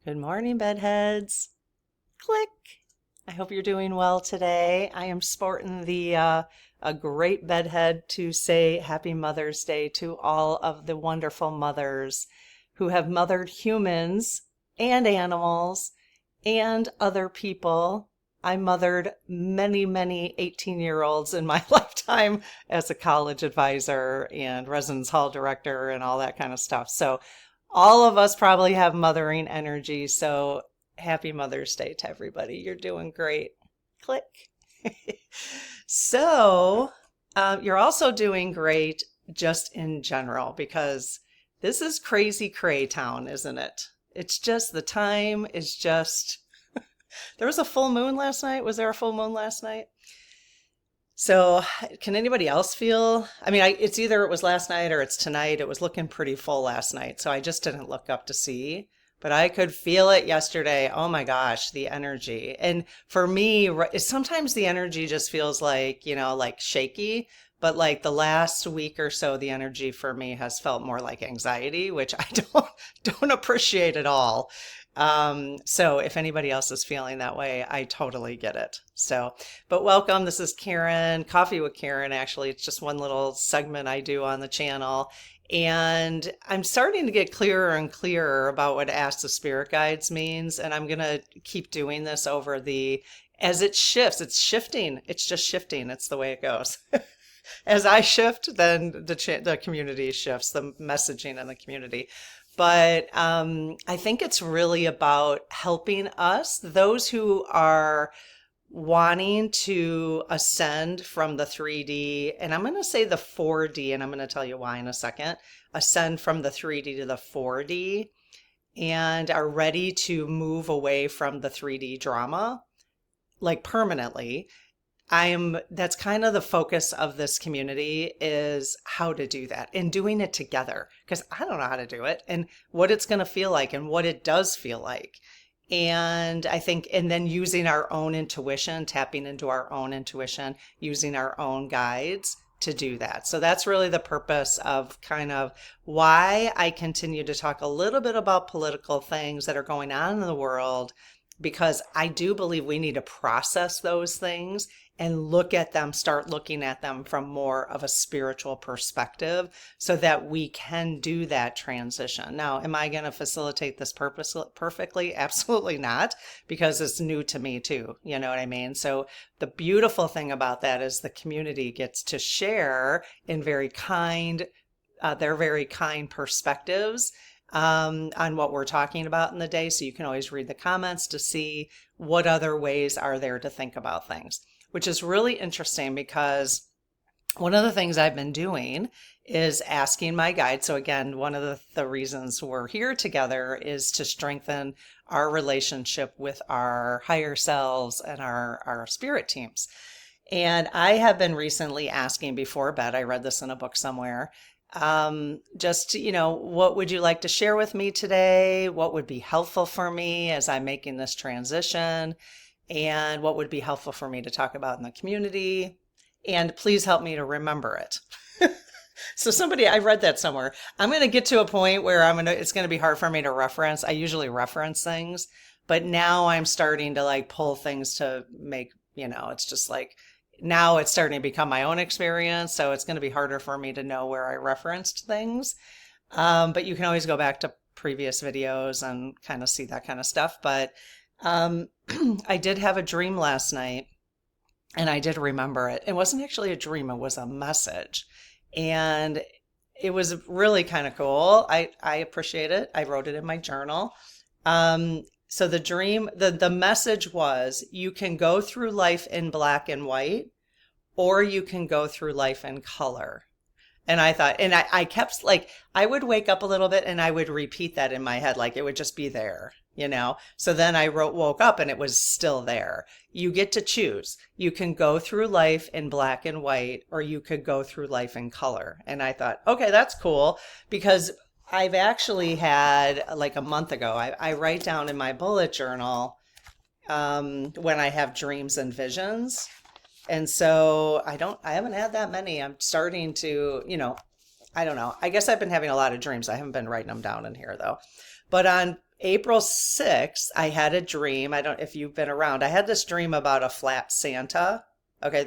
Good morning, bedheads. Click. I hope you're doing well today. I am sporting the a great bedhead to say Happy Mother's Day to all of the wonderful mothers who have mothered humans and animals and other people. I mothered many 18-year-olds in my lifetime as a college advisor and residence hall director and all that kind of stuff. So all of us probably have mothering energy. So happy Mother's Day to everybody. You're doing great. Click. So, you're also doing great just in general because this is crazy cray town, isn't it? It's just the time is just. There was a full moon last night. Was there a full moon last night? So, can anybody else feel? I mean, it's either it was last night or it's tonight. It was looking pretty full last night, so I just didn't look up to see. But I could feel it yesterday. Oh my gosh, the energy. And for me, sometimes the energy just feels like, like shaky. But like the last week or so, the energy for me has felt more like anxiety, which I don't appreciate at all. So if anybody else is feeling that way, I totally get it. So, but welcome. This is Karen, Coffee with Karen. Actually, it's just one little segment I do on the channel. And I'm starting to get clearer and clearer about what Ask the Spirit Guides means. And I'm going to keep doing this as it shifts, it's shifting. It's just shifting. It's the way it goes. As I shift, then the community shifts, the messaging in the community. But I think it's really about helping us, those who are wanting to ascend from the 3D, and I'm going to say the 4D, and I'm going to tell you why in a second, ascend from the 3D to the 4D, and are ready to move away from the 3D drama, like permanently. That's kind of the focus of this community is how to do that and doing it together because I don't know how to do it and what it's going to feel like and what it does feel like. And I think, and then using our own intuition, tapping into our own intuition, using our own guides to do that. So that's really the purpose of kind of why I continue to talk a little bit about political things that are going on in the world, because I do believe we need to process those things and start looking at them from more of a spiritual perspective so that we can do that transition. Now, am I going to facilitate this perfectly? Absolutely not, because it's new to me too. You know what I mean? So the beautiful thing about that is the community gets to share in their very kind perspectives on what we're talking about in the day. So you can always read the comments to see what other ways are there to think about things, which is really interesting because one of the things I've been doing is asking my guide. So again, one of the reasons we're here together is to strengthen our relationship with our higher selves and our spirit teams. And I have been recently asking before bed, I read this in a book somewhere, what would you like to share with me today? What would be helpful for me as I'm making this transition? And what would be helpful for me to talk about in the community? And please help me to remember it. So I read that somewhere. I'm going to get to a point where it's going to be hard for me to reference. I usually reference things, but now I'm starting to like pull things to make, it's just like, now it's starting to become my own experience. So it's going to be harder for me to know where I referenced things. But you can always go back to previous videos and kind of see that kind of stuff. But I did have a dream last night and I did remember it. It wasn't actually a dream. It was a message. And it was really kind of cool. I appreciate it. I wrote it in my journal. So the dream, the message was, you can go through life in black and white, or you can go through life in color. And I thought, and I kept like, I would wake up a little bit and I would repeat that in my head, like it would just be there, So then I woke up and it was still there. You get to choose. You can go through life in black and white, or you could go through life in color. And I thought, okay, that's cool, because I've actually had, like a month ago, I write down in my bullet journal when I have dreams and visions. And so I haven't had that many. I'm starting to, I don't know. I guess I've been having a lot of dreams. I haven't been writing them down in here though. But April 6th, I had a dream. I don't, if you've been around, I had this dream about a flat Santa. Okay.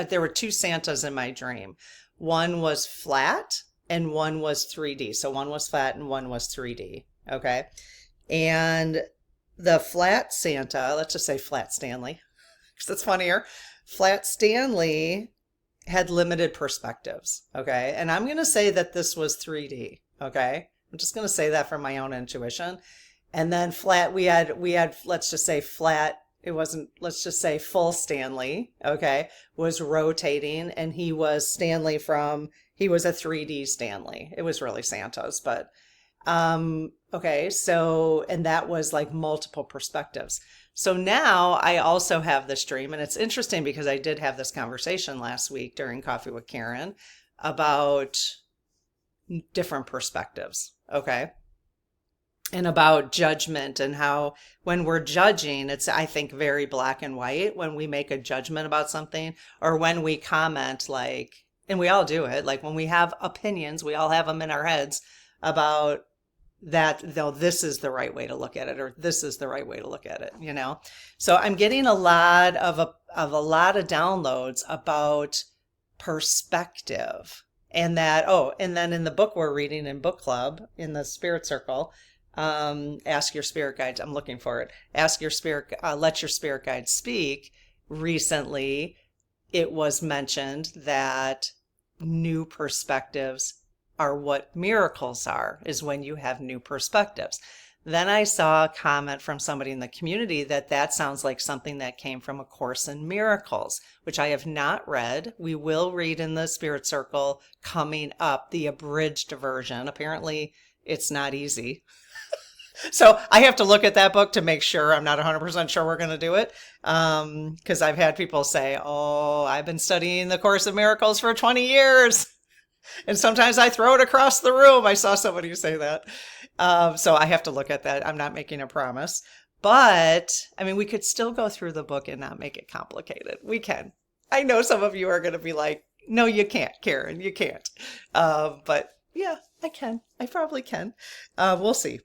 There were two Santas in my dream. One was flat and one was 3D. So one was flat and one was 3D. Okay. And the flat Santa, let's just say flat Stanley, because it's funnier. Flat Stanley had limited perspectives. Okay. And I'm going to say that this was 3D. Okay. I'm just going to say that from my own intuition. And then flat, we had, let's just say flat. It wasn't, let's just say full Stanley. Okay. Was rotating, and he was he was a 3D Stanley. It was really Santa's, but, okay. So, and that was like multiple perspectives. So now I also have this dream, and it's interesting because I did have this conversation last week during Coffee with Karen about different perspectives. Okay. And about judgment, and how when we're judging, it's, I think, very black and white when we make a judgment about something, or when we comment, like, and we all do it, like when we have opinions, we all have them in our heads about that, though, this is the right way to look at it, or this is the right way to look at it, you know? So I'm getting a lot of downloads about perspective. And that, oh, and then in the book we're reading in book club, in the spirit circle, ask your spirit guides. I'm looking for it. Ask your spirit, let your spirit guides speak. Recently, it was mentioned that new perspectives are what miracles are, is when you have new perspectives. Then I saw a comment from somebody in the community that sounds like something that came from A Course in Miracles, which I have not read. We will read in the Spirit Circle coming up, the abridged version. Apparently, it's not easy. So I have to look at that book to make sure. I'm not 100% sure we're going to do it. Because I've had people say, oh, I've been studying the Course in Miracles for 20 years. And sometimes I throw it across the room. I saw somebody say that. So I have to look at that. I'm not making a promise. But, I mean, we could still go through the book and not make it complicated. We can. I know some of you are going to be like, no, you can't, Karen. You can't. But yeah, I can. I probably can. We'll see.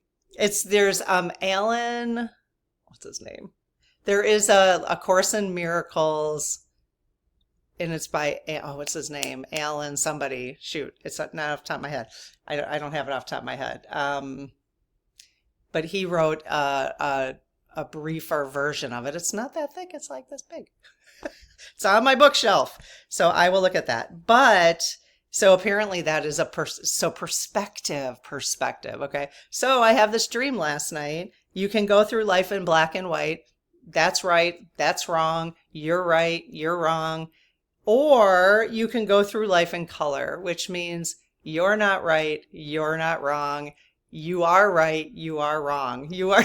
There's Alan, what's his name? There is a Course in Miracles, and it's by, oh, what's his name? Alan somebody. Shoot, it's not off the top of my head. I don't have it off the top of my head. But he wrote a briefer version of it. It's not that thick. It's like this big. It's on my bookshelf. So I will look at that. But so apparently that is perspective. Okay. So I have this dream last night. You can go through life in black and white. That's right. That's wrong. You're right. You're wrong. Or you can go through life in color, which means you're not right. You're not wrong. You are right. You are wrong. You are,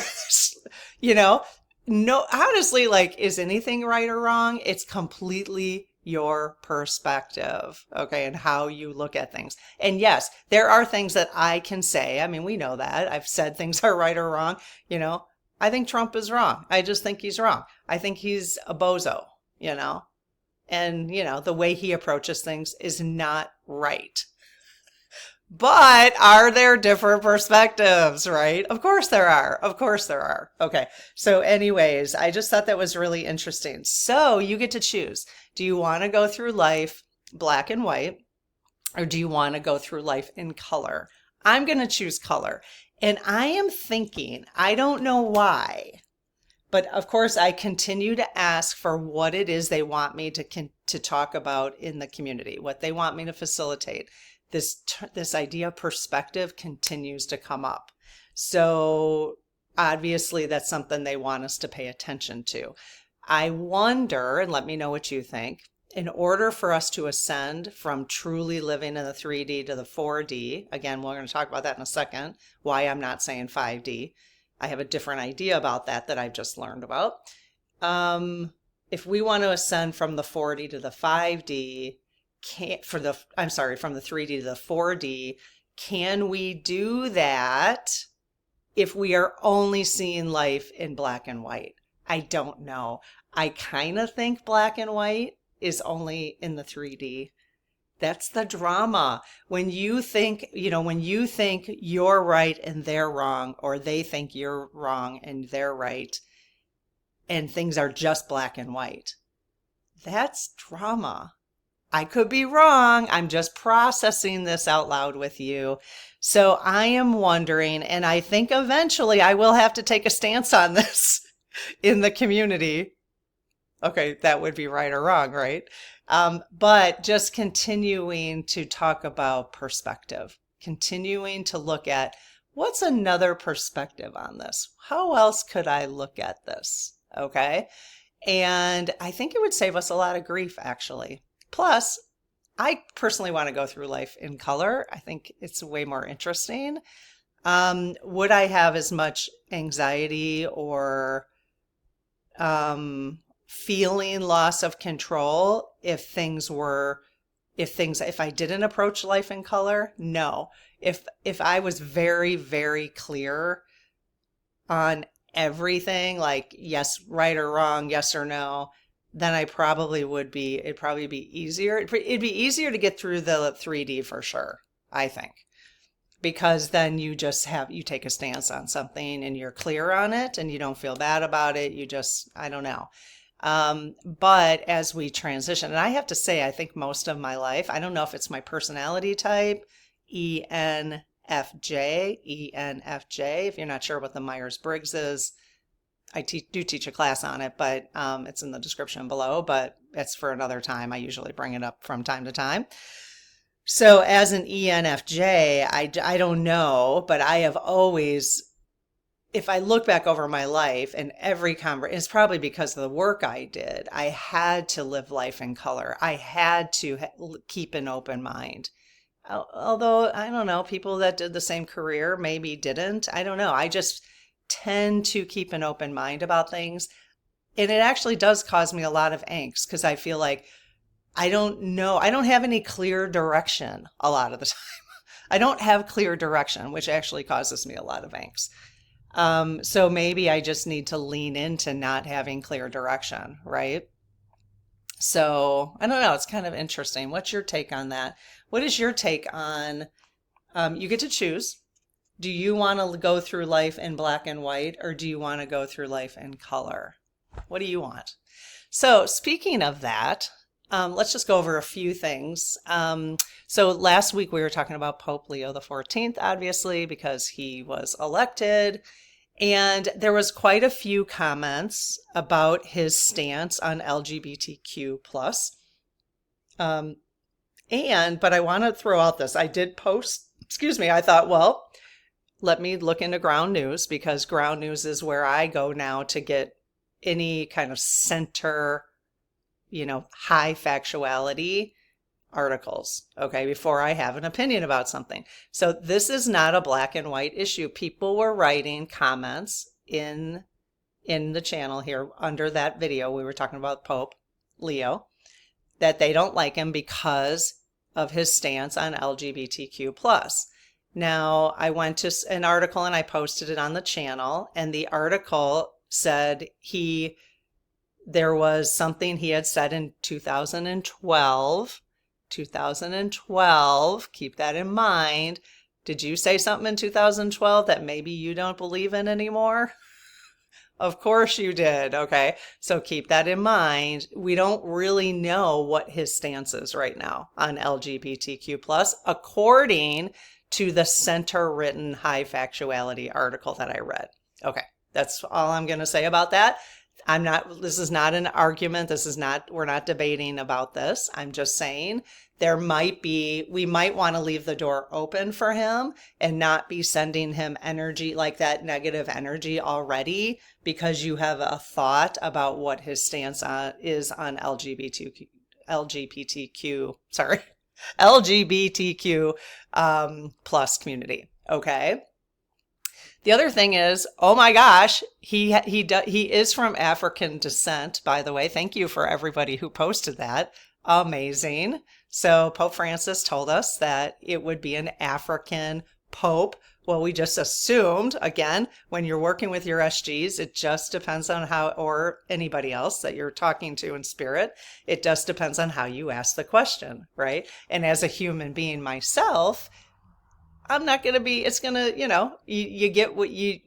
no, honestly, like, is anything right or wrong? It's completely your perspective, okay, and how you look at things. And yes, there are things that I can say. I mean, we know that. I've said things are right or wrong. I think Trump is wrong. I just think he's wrong. I think he's a bozo, and, the way he approaches things is not right. But are there different perspectives, right? Of course there are. Of course there are. Okay. So anyways, I just thought that was really interesting. So you get to choose. Do you want to go through life black and white, or do you want to go through life in color? I'm going to choose color. And I am thinking, I don't know why, but of course I continue to ask for what it is they want me to talk about in the community, what they want me to facilitate. This idea of perspective continues to come up. So obviously that's something they want us to pay attention to. I wonder, and let me know what you think, in order for us to ascend from truly living in the 3D to the 4D, again, we're going to talk about that in a second, why I'm not saying 5D. I have a different idea about that I've just learned about. If we want to ascend from the 4D to the 5D, from the 3D to the 4D, can we do that if we are only seeing life in black and white? I don't know. I kind of think black and white is only in the 3D. That's the drama. When you think, when you think you're right and they're wrong, or they think you're wrong and they're right, and things are just black and white, that's drama. I could be wrong. I'm just processing this out loud with you. So I am wondering, and I think eventually I will have to take a stance on this in the community. Okay, that would be right or wrong, right? But just continuing to talk about perspective, continuing to look at what's another perspective on this? How else could I look at this? Okay. And I think it would save us a lot of grief, actually. Plus, I personally want to go through life in color. I think it's way more interesting. Would I have as much anxiety or feeling loss of control if I didn't approach life in color? No. If I was very, very clear on everything, like yes, right or wrong, yes or no, then it'd probably be easier. It'd be easier to get through the 3D for sure, I think. Because then you take a stance on something and you're clear on it and you don't feel bad about it. I don't know. But as we transition, and I have to say, I think most of my life, I don't know if it's my personality type, ENFJ. If you're not sure what the Myers-Briggs is, I do teach a class on it, but it's in the description below, but it's for another time. I usually bring it up from time to time. So as an ENFJ, I don't know, but I have always, if I look back over my life and every conversation, it's probably because of the work I did. I had to live life in color. I had to keep an open mind. Although, I don't know, people that did the same career maybe didn't. I don't know. I just tend to keep an open mind about things. And it actually does cause me a lot of angst because I feel like I don't know. I don't have any clear direction a lot of the time. I don't have clear direction, which actually causes me a lot of angst. So maybe I just need to lean into not having clear direction, right? So I don't know. It's kind of interesting. What's your take on that? What is your take on, you get to choose. Do you want to go through life in black and white, or do you want to go through life in color? What do you want? So speaking of that, let's just go over a few things. So last week we were talking about Pope Leo the 14th, obviously, because he was elected. And there was quite a few comments about his stance on LGBTQ+. But I want to throw out this. I did post, I thought, well, let me look into Ground News, because Ground News is where I go now to get any kind of center, high factuality articles, okay, before I have an opinion about something. So this is not a black and white issue. People were writing comments in the channel here under that video. We were talking about Pope Leo, that they don't like him because of his stance on LGBTQ+. Now, I went to an article and I posted it on the channel, and the article said there was something he had said in 2012. 2012, keep that in mind. Did you say something in 2012 that maybe you don't believe in anymore? Of course you did. Okay. So keep that in mind. We don't really know what his stance is right now on LGBTQ+, according to the center written high factuality article that I read. Okay. That's all I'm going to say about that. This is not an argument. We're not debating about this. I'm just saying we might want to leave the door open for him and not be sending him energy, like that negative energy already, because you have a thought about what his stance is on LGBTQ plus community. Okay. The other thing is, oh my gosh, he is from African descent, by the way. Thank you for everybody who posted that. Amazing. So Pope Francis told us that it would be an African pope. well, we just assumed, again, when you're working with your SGs, it just depends on how, or anybody else that you're talking to in spirit, it just depends on how you ask the question, right? And as a human being myself, I'm not going to be, it's going to, you get what you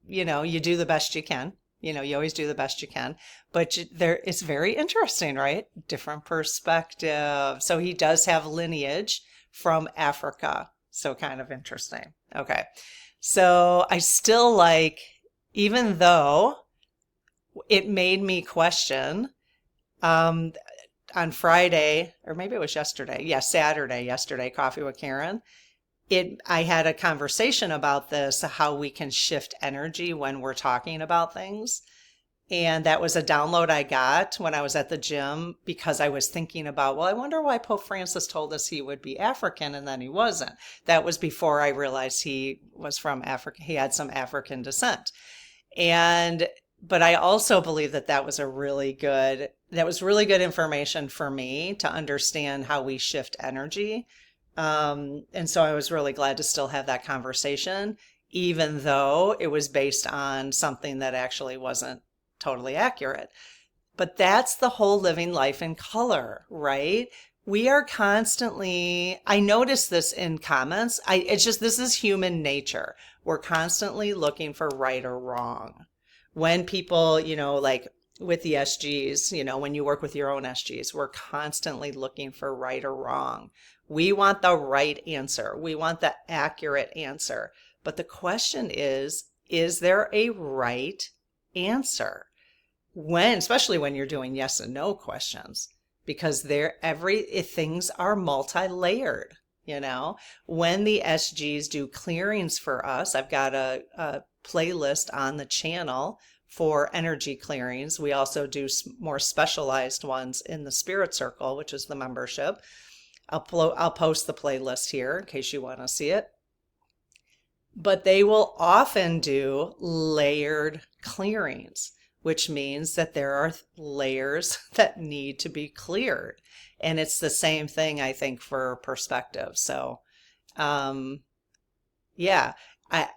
do the best you can. You always do the best you can, but it's very interesting, right? Different perspective. So he does have lineage from Africa. So kind of interesting. Okay. So I still like, even though it made me question, on Friday, or maybe it was yesterday. Yeah, yesterday, Coffee with Karen. I had a conversation about this, how we can shift energy when we're talking about things. And that was a download I got when I was at the gym, because I was thinking about, well, I wonder why Pope Francis told us he would be African and then he wasn't. That was before I realized he was from Africa. He had some African descent. But I also believe that was really good information for me to understand how we shift energy. And so I was really glad to still have that conversation, even though it was based on something that actually wasn't totally accurate. But that's the whole living life in color, right? We are constantly, I notice this in comments. This is human nature. We're constantly looking for right or wrong. When people, like with the SGs, when you work with your own SGs, we're constantly looking for right or wrong. We want the right answer. We want the accurate answer. But the question is there a right answer? Especially when you're doing yes and no questions, because things are multi-layered, When the SGs do clearings for us, I've got a playlist on the channel for energy clearings. We also do more specialized ones in the Spirit Circle, which is the membership. I'll post the playlist here in case you want to see it. But they will often do layered clearings, which means that there are layers that need to be cleared. And it's the same thing, I think, for perspective. So, yeah, I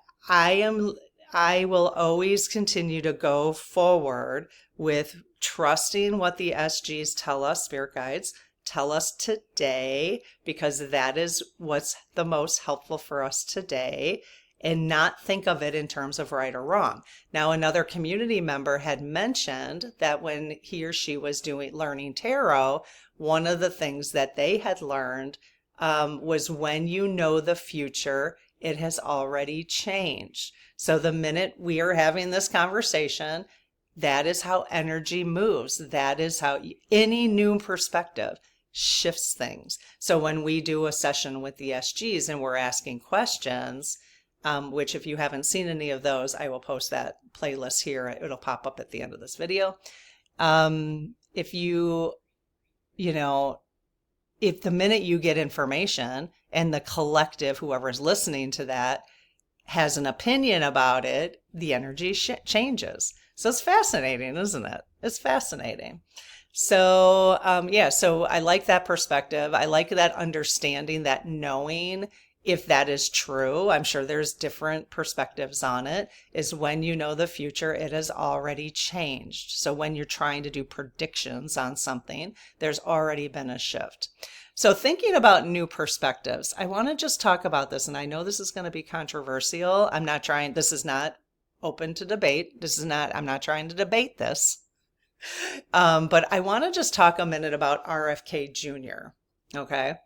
will always continue to go forward with trusting what the SGs tell us, spirit guides, tell us today, because that is what's the most helpful for us today, and not think of it in terms of right or wrong. Now, another community member had mentioned that when he or she was learning tarot, one of the things that they had learned was when you know the future, it has already changed. So the minute we are having this conversation, that is how energy moves. That is how any new perspective shifts things. So when we do a session with the SGs and we're asking questions, which if you haven't seen any of those, I will post that playlist here. It'll pop up at the end of this video. If the minute you get information and the collective, whoever's listening to that, has an opinion about it, the energy changes. So it's fascinating, isn't it? It's fascinating. So, so I like that perspective. I like that understanding, that knowing if that is true. I'm sure there's different perspectives on it, is when you know the future, it has already changed. So when you're trying to do predictions on something, there's already been a shift. So thinking about new perspectives, I want to just talk about this, and I know this is going to be controversial. This is not open to debate. I'm not trying to debate this. But I want to just talk a minute about RFK Jr. Okay.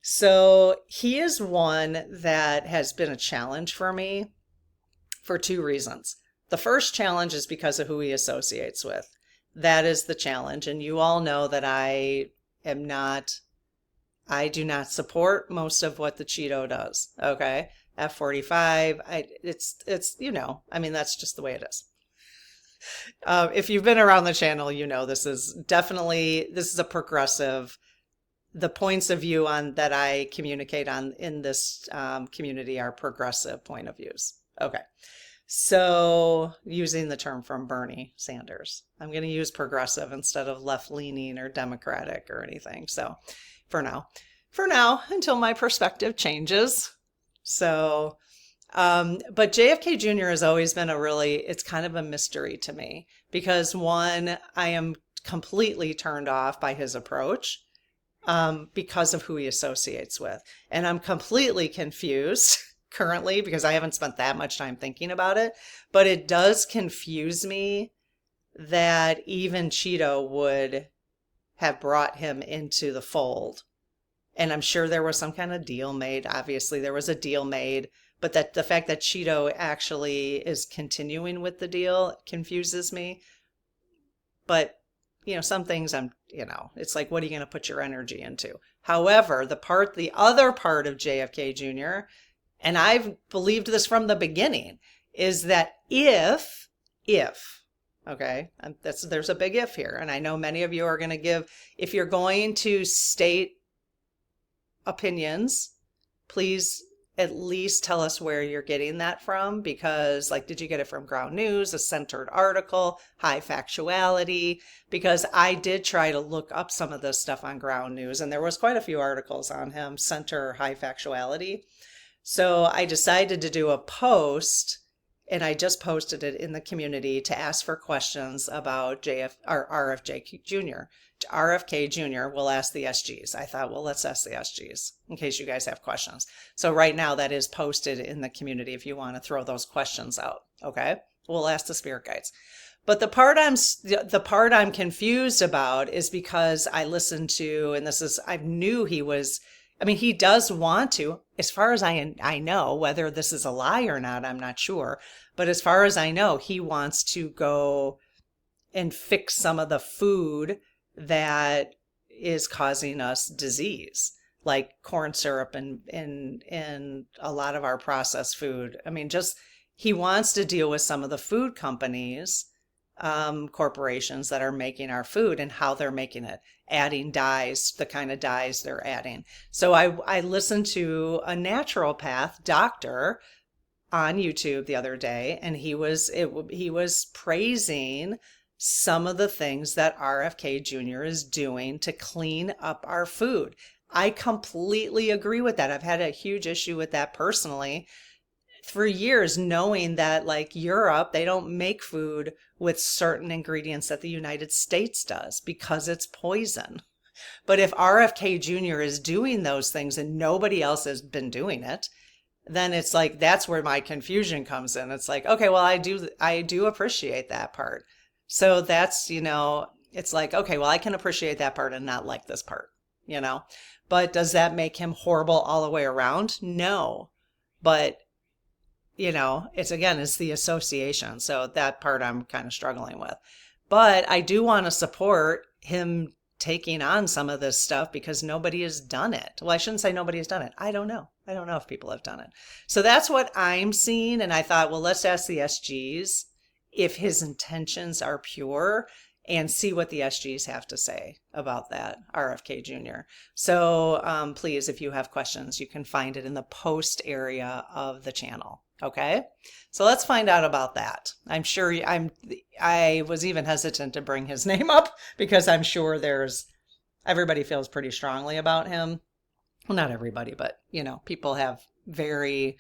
So he is one that has been a challenge for me for two reasons. The first challenge is because of who he associates with. That is the challenge. And you all know that I do not support most of what the Cheeto does. Okay. F45. That's just the way it is. If you've been around the channel, this is a progressive. The points of view that I communicate on in this community are progressive point of views. Okay. So using the term from Bernie Sanders, I'm going to use progressive instead of left-leaning or Democratic or anything. So for now, until my perspective changes. So But JFK Jr. has always been it's kind of a mystery to me because one, I am completely turned off by his approach because of who he associates with. And I'm completely confused currently because I haven't spent that much time thinking about it. But it does confuse me that even Cheeto would have brought him into the fold. And I'm sure there was some kind of deal made. Obviously, there was a deal made. But that the fact that Cheeto actually is continuing with the deal confuses me. But some things it's like, what are you going to put your energy into? However, the other part of JFK Jr., and I've believed this from the beginning, is that if, okay, there's a big if here, and I know many of you are going to if you're going to state opinions, please at least tell us where you're getting that from, because did you get it from Ground News, a centered article, high factuality? Because I did try to look up some of this stuff on Ground News, and there was quite a few articles on him, center high factuality. So I decided to do a post, and I just posted it in the community to ask for questions about RFK Jr. RFK Jr. will ask the SGs. I thought, well, let's ask the SGs in case you guys have questions. So right now that is posted in the community if you want to throw those questions out. Okay, we'll ask the spirit guides. But the part I'm confused about is because I listened to, and I knew he does want to, as far as I know, whether this is a lie or not, I'm not sure. But as far as I know, he wants to go and fix some of the food that is causing us disease, like corn syrup and a lot of our processed food. He wants to deal with some of the food companies, corporations that are making our food and how they're making it, adding dyes, the kind of dyes they're adding. So I listened to a naturopath doctor on YouTube the other day, and he was praising some of the things that RFK Jr. is doing to clean up our food. I completely agree with that. I've had a huge issue with that personally for years, knowing that Europe, they don't make food with certain ingredients that the United States does because it's poison. But if RFK Jr. is doing those things and nobody else has been doing it, then it's that's where my confusion comes in. It's okay, well, I do appreciate that part. So that's, it's okay, well, I can appreciate that part and not like this part, But does that make him horrible all the way around? No. But, it's the association. So that part I'm kind of struggling with. But I do want to support him taking on some of this stuff because nobody has done it. Well, I shouldn't say nobody has done it. I don't know. I don't know if people have done it. So that's what I'm seeing. And I thought, well, let's ask the SGs if his intentions are pure and see what the SGs have to say about that, RFK Jr. So please, if you have questions, you can find it in the post area of the channel. Okay, so let's find out about that. I was even hesitant to bring his name up because I'm sure everybody feels pretty strongly about him. Well, not everybody, but people have very,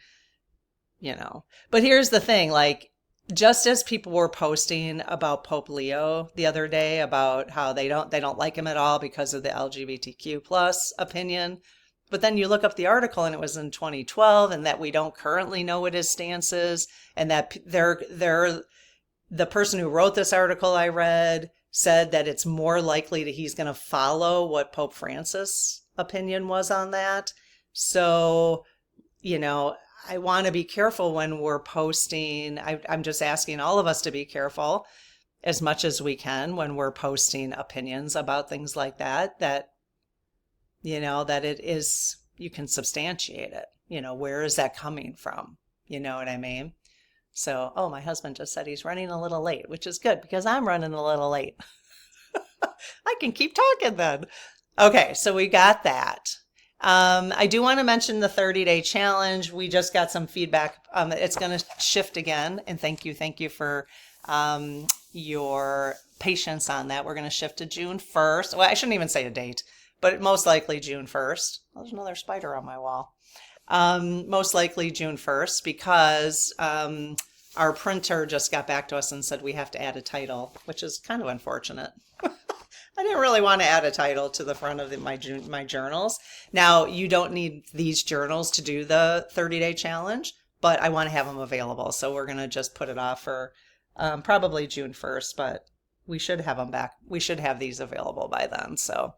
but here's the thing, just as people were posting about Pope Leo the other day about how they don't like him at all because of the LGBTQ plus opinion, but then you look up the article and it was in 2012, and that we don't currently know what his stance is, and that the person who wrote this article I read said that it's more likely that he's going to follow what Pope Francis' opinion was on that. So, I want to be careful when we're posting. I'm just asking all of us to be careful as much as we can when we're posting opinions about things like that, that it is, you can substantiate it. Where is that coming from? You know what I mean? So, my husband just said he's running a little late, which is good because I'm running a little late. I can keep talking then. Okay, so we got that. I do want to mention the 30-day challenge. We just got some feedback. It's going to shift again. And thank you for your patience on that. We're going to shift to June 1st. Well, I shouldn't even say a date, but most likely June 1st. Oh, there's another spider on my wall. Most likely June 1st, because our printer just got back to us and said we have to add a title, which is kind of unfortunate. I didn't really want to add a title to the front of my journals. Now, you don't need these journals to do the 30-day challenge, but I want to have them available. So we're going to just put it off for probably June 1st, but we should have them back. We should have these available by then. So,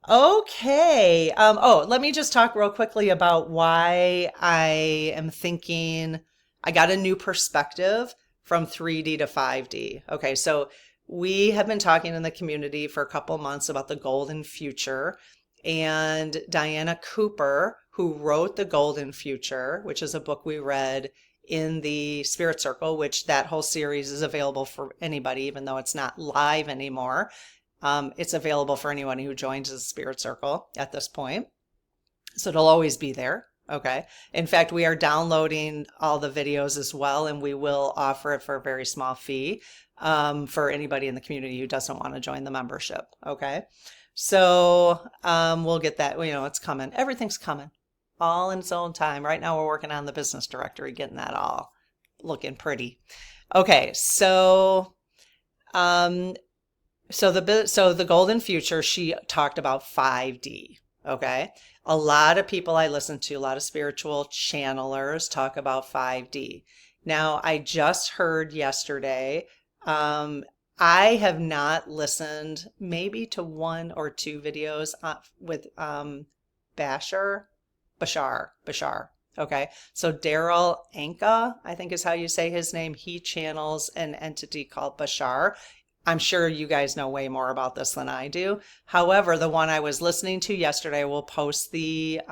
okay. Oh, let me just talk real quickly about why I am thinking I got a new perspective from 3D to 5D. Okay, so we have been talking in the community for a couple months about the golden future, and Diana Cooper, who wrote The Golden Future, which is a book we read in the Spirit Circle, which that whole series is available for anybody, even though it's not live anymore. It's available for anyone who joins the Spirit Circle at this point. So it'll always be there. Okay. In fact, we are downloading all the videos as well, and we will offer it for a very small fee for anybody in the community who doesn't want to join the membership. Okay. So we'll get that, it's coming. Everything's coming all in its own time. Right now we're working on the business directory, getting that all looking pretty. Okay. So, so the golden future, she talked about 5D. Okay. A lot of people I listen to, a lot of spiritual channelers talk about 5D. Now, I just heard yesterday, I have not listened maybe to one or two videos with Bashar. Okay. So Darryl, Anka, I think is how you say his name. He channels an entity called Bashar. I'm sure you guys know way more about this than I do. However, the one I was listening to yesterday, will post the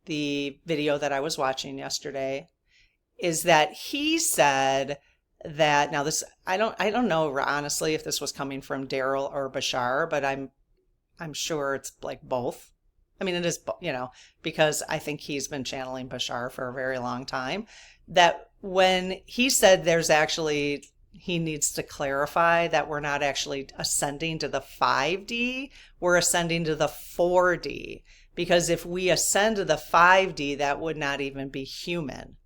video that I was watching yesterday, is that he said that, now this, I don't know honestly if this was coming from Darryl or Bashar, but I'm sure it's like both. I mean, it is, because I think he's been channeling Bashar for a very long time, that when he said he needs to clarify that we're not actually ascending to the 5D, we're ascending to the 4D. Because if we ascend to the 5D, that would not even be human.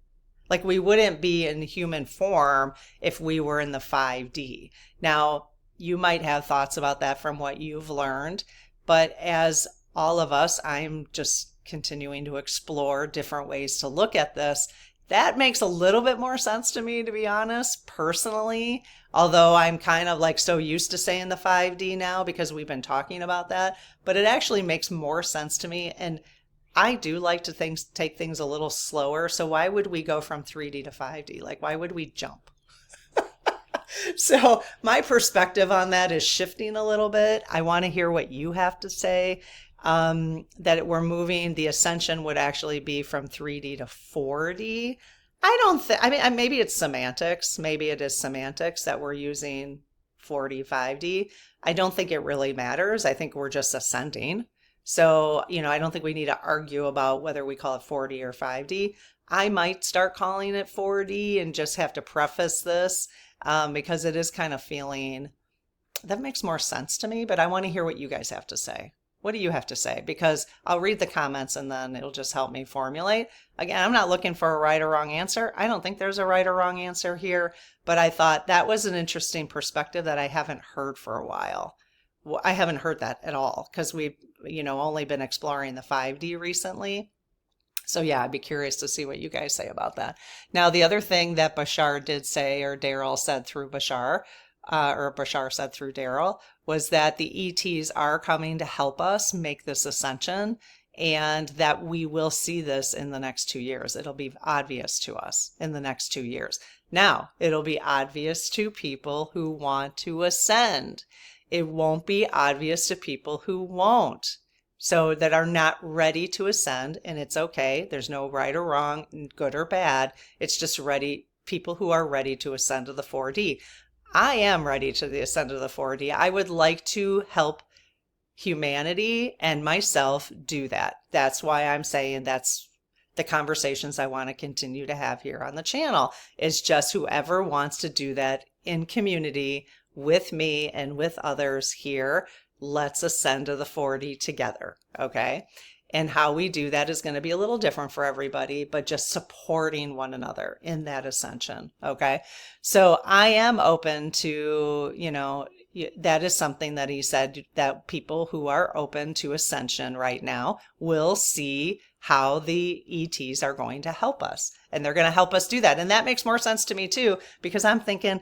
Like, we wouldn't be in human form if we were in the 5D. Now, you might have thoughts about that from what you've learned, but as all of us, I'm just continuing to explore different ways to look at this. That makes a little bit more sense to me, to be honest, personally, although I'm kind of like so used to saying the 5D now because we've been talking about that, but it actually makes more sense to me. And I do like to take things a little slower. So why would we go from 3D to 5D? Like, why would we jump? So my perspective on that is shifting a little bit. I want to hear what you have to say. That we're moving, the ascension would actually be from 3D to 4D. I don't think, I mean, maybe it's semantics. Maybe it is semantics that we're using 4D, 5D. I don't think it really matters. I think we're just ascending. So, I don't think we need to argue about whether we call it 4D or 5D. I might start calling it 4D and just have to preface this because it is kind of feeling, that makes more sense to me, but I want to hear what you guys have to say. What do you have to say? Because I'll read the comments and then it'll just help me formulate. Again, I'm not looking for a right or wrong answer. I don't think there's a right or wrong answer here, but I thought that was an interesting perspective that I haven't heard for a while. Well, I haven't heard that at all because we've, only been exploring the 5D recently. So yeah, I'd be curious to see what you guys say about that. Now, the other thing that Bashar did say, or Darryl said through Bashar, or Bashar said through Darryl, was that the ETs are coming to help us make this ascension and that we will see this in the next 2 years. It'll be obvious to us in the next 2 years. Now, it'll be obvious to people who want to ascend. It won't be obvious to people who won't. So that are not ready to ascend, and it's okay. There's no right or wrong, good or bad. It's just people who are ready to ascend to the 4D. I am ready to ascend to the 4D. I would like to help humanity and myself do that. That's why I'm saying that's the conversations I want to continue to have here on the channel, is just whoever wants to do that in community with me and with others here, let's ascend to the 4D together. Okay. And how we do that is going to be a little different for everybody, but just supporting one another in that ascension. Okay. So I am open to, that is something that he said, that people who are open to ascension right now will see how the ETs are going to help us. And they're going to help us do that. And that makes more sense to me too, because I'm thinking,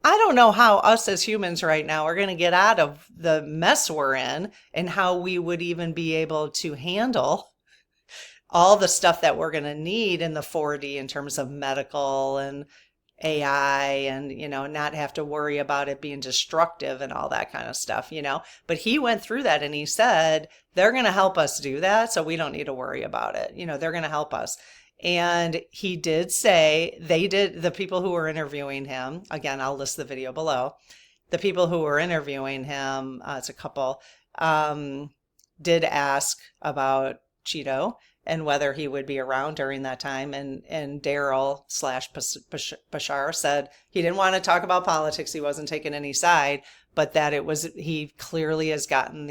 I don't know how us as humans right now are going to get out of the mess we're in, and how we would even be able to handle all the stuff that we're going to need in the 4D in terms of medical and AI, and, not have to worry about it being destructive and all that kind of stuff, But he went through that and he said, they're going to help us do that. So we don't need to worry about it. They're going to help us. And he did say, the people who were interviewing him, again, I'll list the video below. The people who were interviewing him, it's a couple, did ask about Cheeto and whether he would be around during that time. And Darryl / Bashar said he didn't want to talk about politics. He wasn't taking any side, but that he clearly has gotten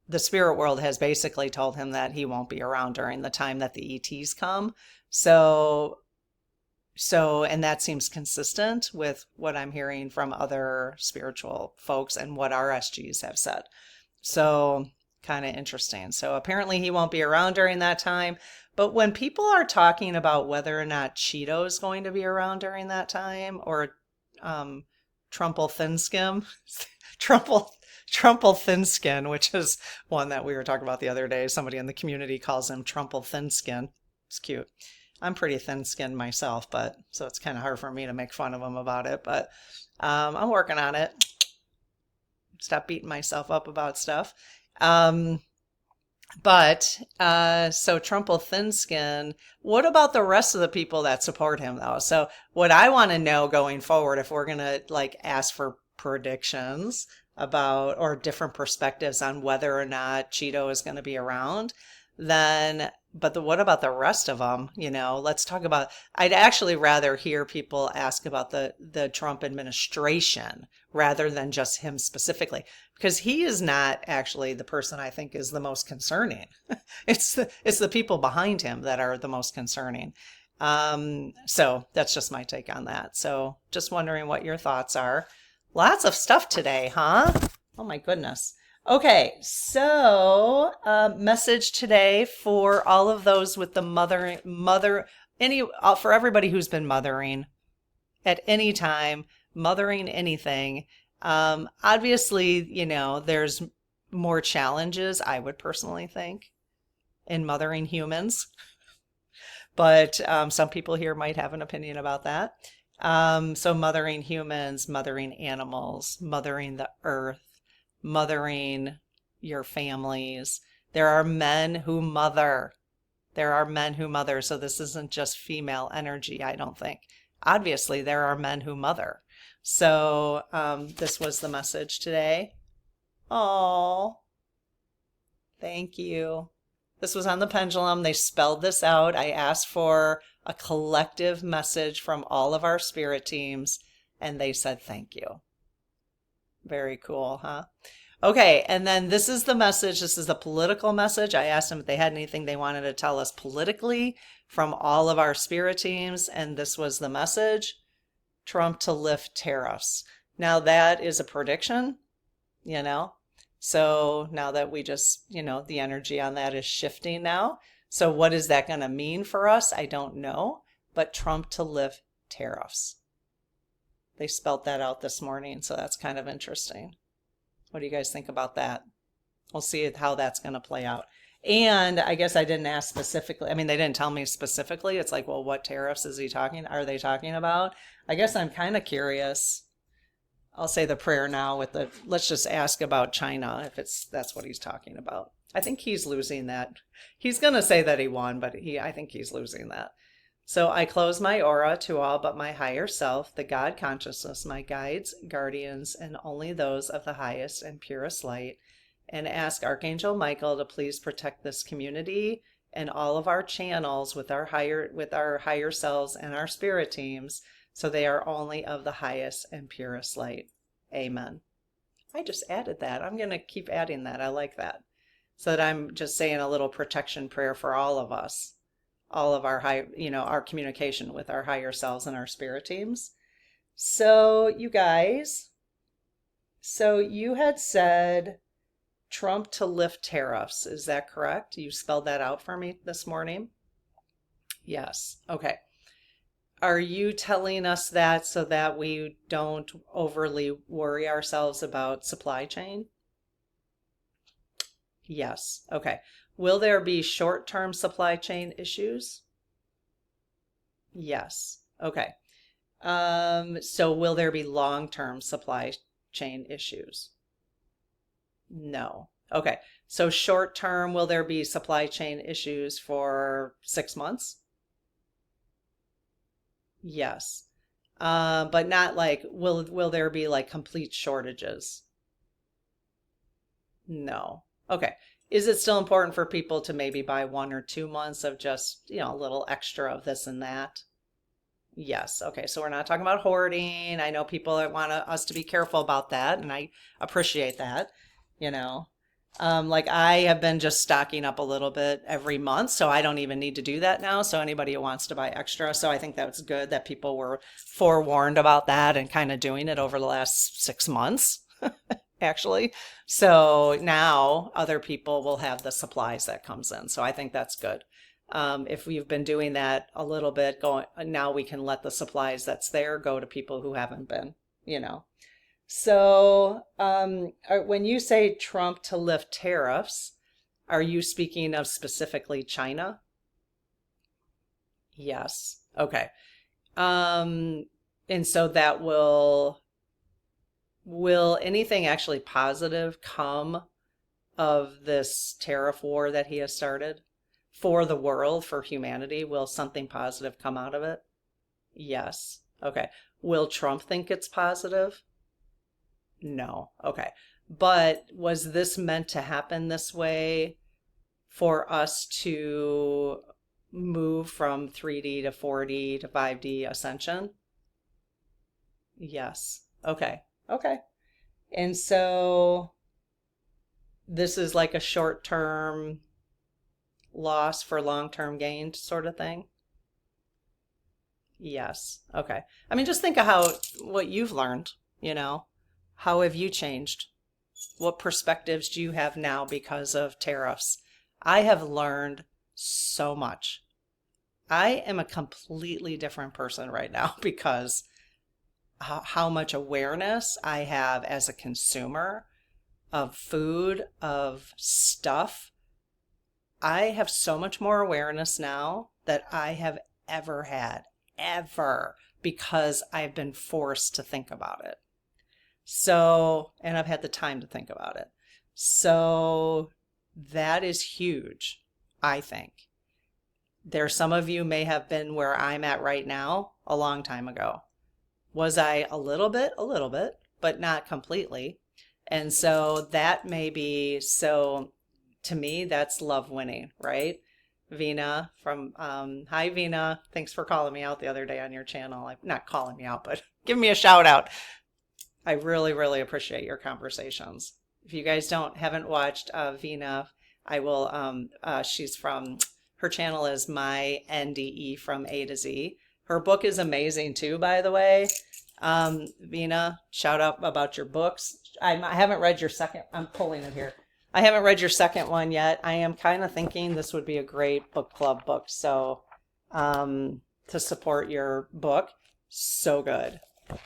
the spirit world has basically told him that he won't be around during the time that the ETs come. So, and that seems consistent with what I'm hearing from other spiritual folks and what our SGs have said. So kind of interesting. So apparently he won't be around during that time. But when people are talking about whether or not Cheeto is going to be around during that time, or Trumple Thinskin, Trumple Thinskin, which is one that we were talking about the other day. Somebody in the community calls him Trumple Thinskin. It's cute. I'm pretty thin-skinned myself, so it's kind of hard for me to make fun of him about it. But I'm working on it. Stop beating myself up about stuff. So Trumple Thinskin, what about the rest of the people that support him though? So what I want to know going forward, if we're going to ask for predictions about, or different perspectives on whether or not Cheeto is going to be around, then, what about the rest of them? Let's talk about, I'd actually rather hear people ask about the Trump administration rather than just him specifically, because he is not actually the person I think is the most concerning. It's the people behind him that are the most concerning. So that's just my take on that. So just wondering what your thoughts are. Lots of stuff today, huh? Oh my goodness. Okay, so message today for all of those with the for everybody who's been mothering at any time, mothering anything. Obviously, there's more challenges, I would personally think, in mothering humans. But some people here might have an opinion about that. So mothering humans, mothering animals, mothering the earth, mothering your families. There are men who mother. So this isn't just female energy, I don't think. Obviously, there are men who mother. So this was the message today. Oh, thank you. This was on the Pendulum. They spelled this out. I asked for a collective message from all of our spirit teams, and they said thank you. Very cool, huh? Okay, and then this is the message. This is the political message. I asked them if they had anything they wanted to tell us politically from all of our spirit teams, and this was the message: Trump to lift tariffs. Now that is a prediction, so now that we just, the energy on that is shifting now. So what is that going to mean for us? I don't know, but Trump to lift tariffs. They spelled that out this morning, so that's kind of interesting. What do you guys think about that? We'll see how that's going to play out. And I guess I didn't ask specifically. I mean, they didn't tell me specifically. It's like, well, what tariffs are they talking about? I guess I'm kind of curious. I'll say the prayer now let's just ask about China, if that's what he's talking about. I think he's losing that. He's going to say that he won, but I think he's losing that. So I close my aura to all but my higher self, the God consciousness, my guides, guardians, and only those of the highest and purest light, and ask Archangel Michael to please protect this community and all of our channels with our higher selves and our spirit teams, so they are only of the highest and purest light. Amen. I just added that. I'm going to keep adding that. I like that. So that I'm just saying a little protection prayer for all of us, all of our our communication with our higher selves and our spirit teams. So you guys, so you had said Trump to lift tariffs. Is that correct? You spelled that out for me this morning? Yes. Okay. Are you telling us that so that we don't overly worry ourselves about supply chain? Yes. Okay. Will there be short-term supply chain issues? Yes. Okay. So will there be long-term supply chain issues? No. Okay. So short-term, will there be supply chain issues for 6 months? Yes. But not like, will there be like complete shortages? No. Okay. Is it still important for people to maybe buy 1 or 2 months of just, a little extra of this and that? Yes. Okay. So we're not talking about hoarding. I know people want us to be careful about that, and I appreciate that, you know. Like I have been just stocking up a little bit every month, so I don't even need to do that now. So anybody who wants to buy extra, so I think that's good that people were forewarned about that and kind of doing it over the last 6 months, actually. So now other people will have the supplies that comes in. So I think that's good. If we've been doing that a little bit, now we can let the supplies that's there go to people who haven't been, you know. So when you say Trump to lift tariffs, are you speaking of specifically China? Yes. Okay. And so that will anything actually positive come of this tariff war that he has started for the world, for humanity? Will something positive come out of it? Yes. Okay. Will Trump think it's positive? No. Okay. But was this meant to happen this way for us to move from 3D to 4D to 5D ascension? Yes. Okay. Okay. And so this is like a short-term loss for long-term gain sort of thing? Yes. Okay. I mean, just think of what you've learned, you know. How have you changed? What perspectives do you have now because of tariffs? I have learned so much. I am a completely different person right now because how much awareness I have as a consumer of food, of stuff. I have so much more awareness now that I have ever had, ever, because I've been forced to think about it. So, and I've had the time to think about it. So that is huge, I think. Some of you may have been where I'm at right now a long time ago. Was I a little bit, but not completely. And so that may be, so to me, that's love winning, right? Venia hi Venia, thanks for calling me out the other day on your channel. Not calling me out, but give me a shout out. I really, really appreciate your conversations. If you guys haven't watched Venia, I will, her channel is MyNDE from A to Z. Her book is amazing too, by the way. Venia, shout out about your books. I haven't read your second, I'm pulling it here. I haven't read your second one yet. I am kind of thinking this would be a great book club book. So, to support your book, so good.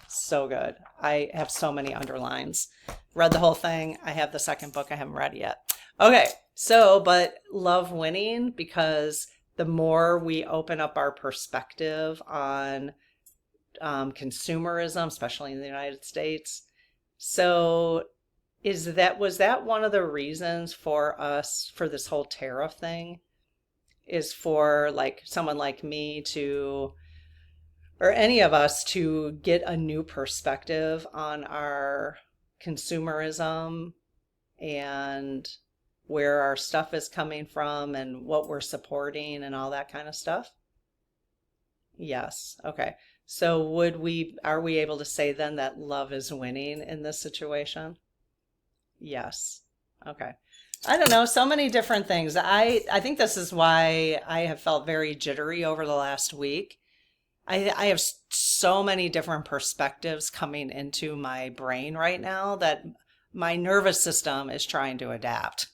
So good. I have so many underlines. Read the whole thing. I have the second book I haven't read yet. Okay, so, but love winning because the more we open up our perspective on consumerism, especially in the United States. So was that one of the reasons for us for this whole tariff thing? Is for like someone like me to, or any of us, to get a new perspective on our consumerism and where our stuff is coming from and what we're supporting and all that kind of stuff? Yes. Okay. So are we able to say then that love is winning in this situation? Yes. Okay. I don't know, so many different things. I think this is why I have felt very jittery over the last week. I have so many different perspectives coming into my brain right now that my nervous system is trying to adapt.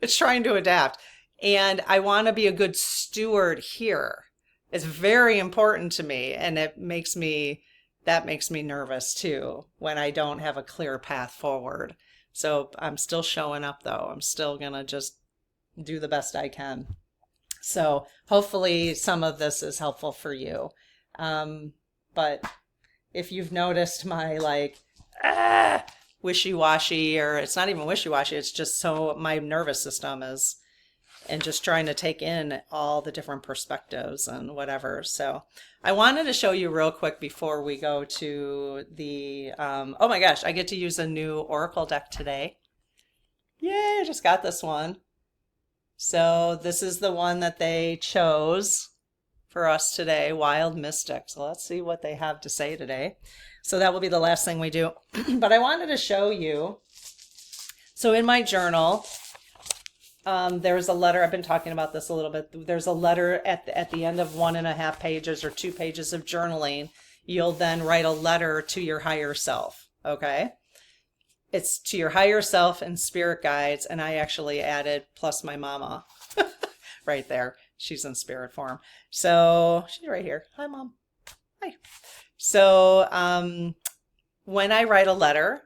It's trying to adapt. And I want to be a good steward here. It's very important to me. And that makes me nervous too when I don't have a clear path forward. So I'm still showing up though. I'm still going to just do the best I can. So hopefully some of this is helpful for you. But if you've noticed my like, wishy-washy, or it's not even wishy-washy, it's just so my nervous system is, and just trying to take in all the different perspectives and whatever. So I wanted to show you real quick before we go to the, oh my gosh, I get to use a new Oracle deck today. Yay, I just got this one. So this is the one that they chose for us today, Wild Mystic. So let's see what they have to say today. So that will be the last thing we do. But I wanted to show you. So in my journal, there's a letter. I've been talking about this a little bit. There's a letter at the end of 1.5 pages or 2 pages of journaling. You'll then write a letter to your higher self. Okay. It's to your higher self and spirit guides. And I actually added plus my mama right there. She's in spirit form. So she's right here. Hi, Mom. Hi. So when I write a letter,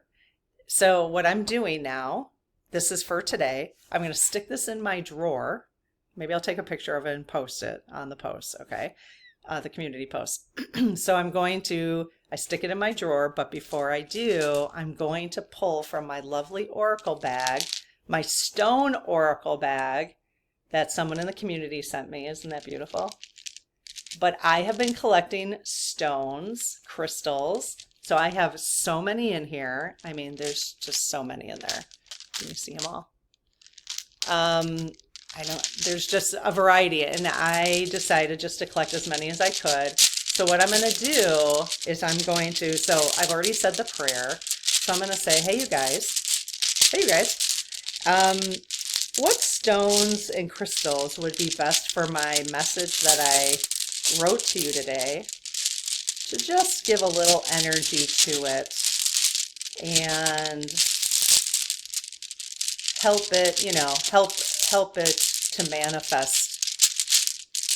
so what I'm doing now, this is for today. I'm going to stick this in my drawer. Maybe I'll take a picture of it and post it on the post, okay? The community post. So I stick it in my drawer, but before I do, I'm going to pull from my lovely oracle bag, my stone oracle bag that someone in the community sent me. Isn't that beautiful? But I have been collecting stones, crystals. So I have so many in here. I mean, there's just so many in there. Can you see them all? There's just a variety, and I decided just to collect as many as I could. So what I'm going to do is so I've already said the prayer. So I'm going to say, hey, you guys, what stones and crystals would be best for my message that I wrote to you today, to just give a little energy to it and help it, help it to manifest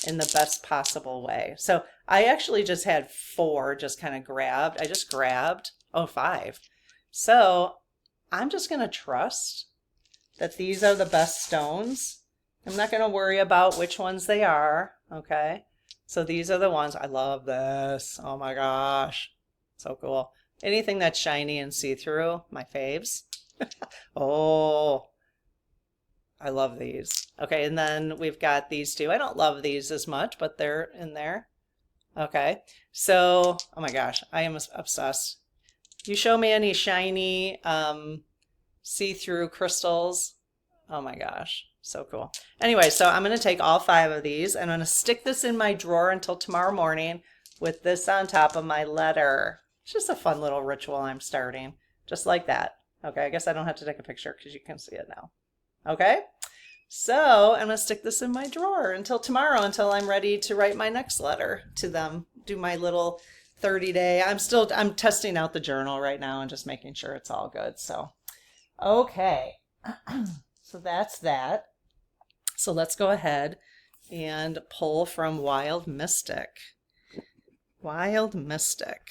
in the best possible way. So I actually just had 4 just kind of grabbed. I just grabbed, 5. So I'm just going to trust that these are the best stones. I'm not going to worry about which ones they are, okay? So these are the ones. I love this. Oh my gosh. So cool. Anything that's shiny and see-through, my faves. Oh, I love these. Okay, and then we've got these 2. I don't love these as much, but they're in there. Okay, so, oh my gosh, I am obsessed. You show me any shiny see-through crystals. Oh my gosh, so cool. Anyway, so I'm going to take all 5 of these and I'm going to stick this in my drawer until tomorrow morning with this on top of my letter. It's just a fun little ritual I'm starting, just like that. Okay, I guess I don't have to take a picture because you can see it now. Okay, so I'm going to stick this in my drawer until tomorrow, until I'm ready to write my next letter to them, do my little 30-day. I'm testing out the journal right now and just making sure it's all good. So, okay. So that's that. So let's go ahead and pull from Wild Mystic. Wild Mystic.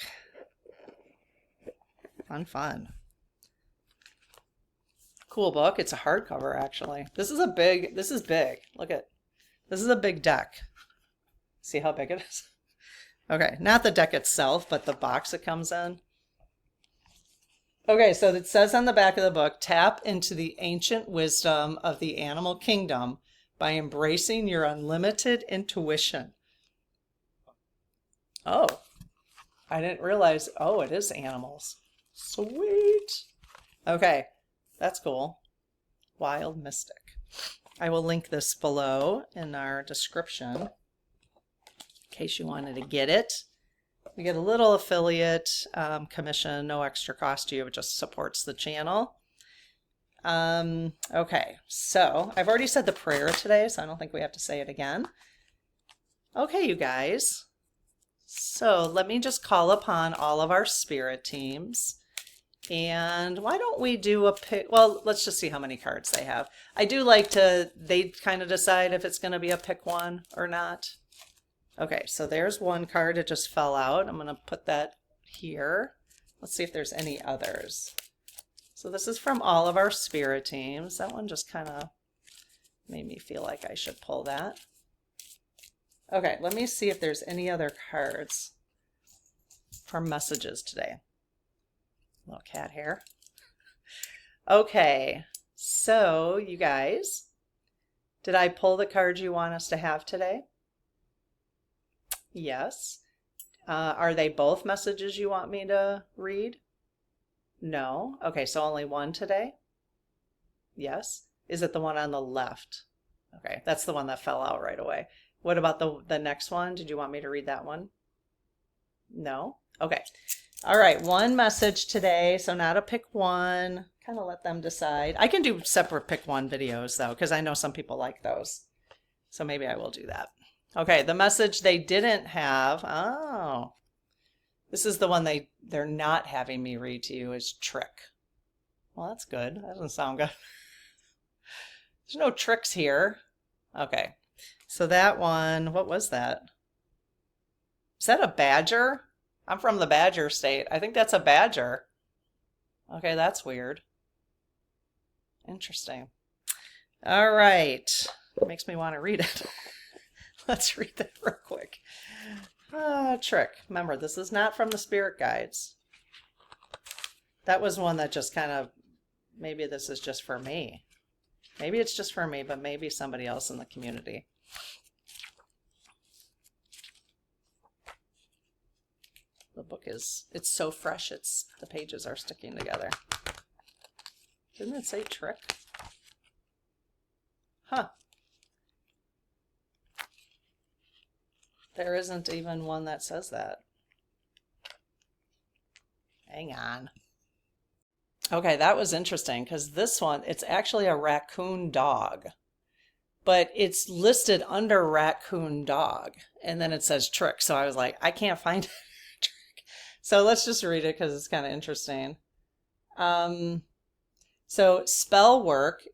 Fun. Cool book. It's a hardcover, actually. This is big. Look at, this is a big deck. See how big it is? Okay, not the deck itself, but the box it comes in. Okay, so it says on the back of the book, tap into the ancient wisdom of the animal kingdom by embracing your unlimited intuition. Oh, I didn't realize, it is animals. Sweet. Okay, that's cool. Wild Mystic. I will link this below in our description in case you wanted to get it. We get a little affiliate commission, no extra cost to you. It just supports the channel. Okay, so I've already said the prayer today, so I don't think we have to say it again. Okay, you guys. So let me just call upon all of our spirit teams. And why don't we do a pick? Well, let's just see how many cards they have. I do like they kind of decide if it's going to be a pick one or not. Okay, so there's one card. It just fell out. I'm going to put that here. Let's see if there's any others. So this is from all of our spirit teams. That one just kind of made me feel like I should pull that. Okay, let me see if there's any other cards for messages today. Little cat hair. Okay, so you guys, did I pull the cards you want us to have today? Yes. Are they both messages you want me to read? No. Okay, so only one today? Yes. Is it the one on the left? Okay, that's the one that fell out right away. What about the next one? Did you want me to read that one? No? Okay. All right, one message today, so not a pick one. Kind of let them decide. I can do separate pick one videos though, because I know some people like those. So maybe I will do that. Okay, the message they didn't have. Oh, this is the one they're not having me read to you is trick. Well, that's good. That doesn't sound good. There's no tricks here. Okay, so that one, what was that? Is that a badger? I'm from the Badger State. I think that's a badger. Okay, that's weird. Interesting. All right. It makes me want to read it. Let's read that real quick. Trick. Remember, this is not from the spirit guides. That was one that just kind of, maybe this is just for me. Maybe it's just for me, but maybe somebody else in the community. The book it's so fresh, the pages are sticking together. Didn't it say trick? Huh. There isn't even one that says that. Hang on. Okay, that was interesting because this one, it's actually a raccoon dog, but it's listed under raccoon dog, and then it says trick. So I was like, I can't find it. So let's just read it because it's kind of interesting. So spell work,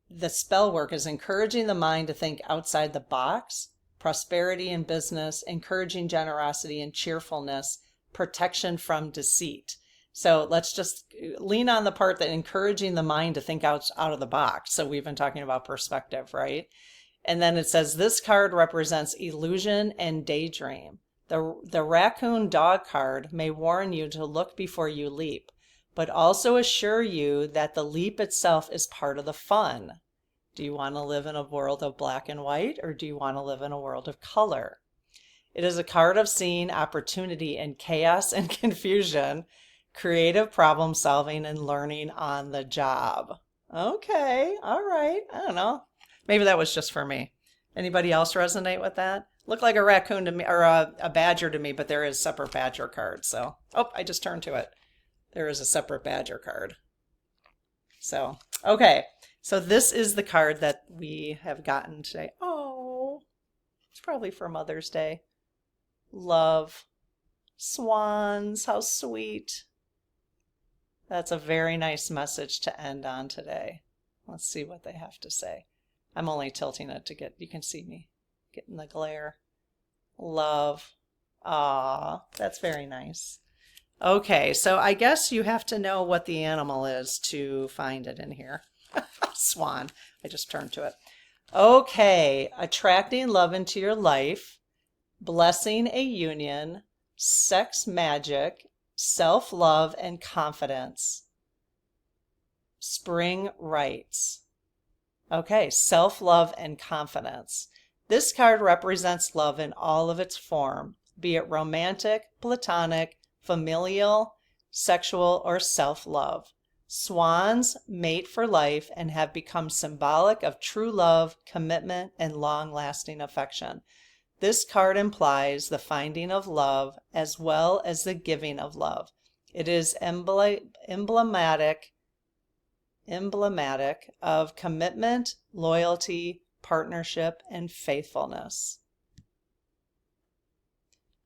the spell work is encouraging the mind to think outside the box, prosperity in business, encouraging generosity and cheerfulness, protection from deceit. So let's just lean on the part that encouraging the mind to think out of the box. So we've been talking about perspective, right? And then it says this card represents illusion and daydream. The raccoon dog card may warn you to look before you leap, but also assure you that the leap itself is part of the fun. Do you want to live in a world of black and white, or do you want to live in a world of color? It is a card of seeing opportunity in chaos and confusion, creative problem solving, and learning on the job. Okay, all right. I don't know. Maybe that was just for me. Anybody else resonate with that? Looked like a raccoon to me, or a badger to me, but there is separate badger cards. So, oh, I just turned to it. There is a separate badger card. So, okay. So this is the card that we have gotten today. Oh, it's probably for Mother's Day. Love. Swans, how sweet. That's a very nice message to end on today. Let's see what they have to say. I'm only tilting it to get, you can see me getting the glare. Love. Aw, that's very nice. Okay, so I guess you have to know what the animal is to find it in here. Swan. I just turned to it. Okay, attracting love into your life, blessing a union, sex magic, self-love and confidence. Spring rights. Okay, self-love and confidence. This card represents love in all of its form, be it romantic, platonic, familial, sexual, or self-love. Swans mate for life and have become symbolic of true love, commitment, and long-lasting affection. This card implies the finding of love as well as the giving of love. It is emblematic emblematic of commitment, loyalty, partnership, and faithfulness.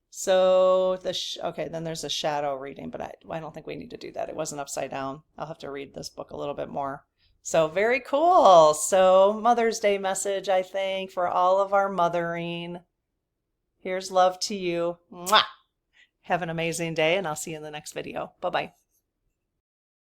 So okay, then there's a shadow reading, but I don't think we need to do that. It wasn't upside down. I'll have to read this book a little bit more. So very cool. So Mother's Day message, I think, for all of our mothering. Here's love to you. Mwah! Have an amazing day, and I'll see you in the next video. Bye-bye.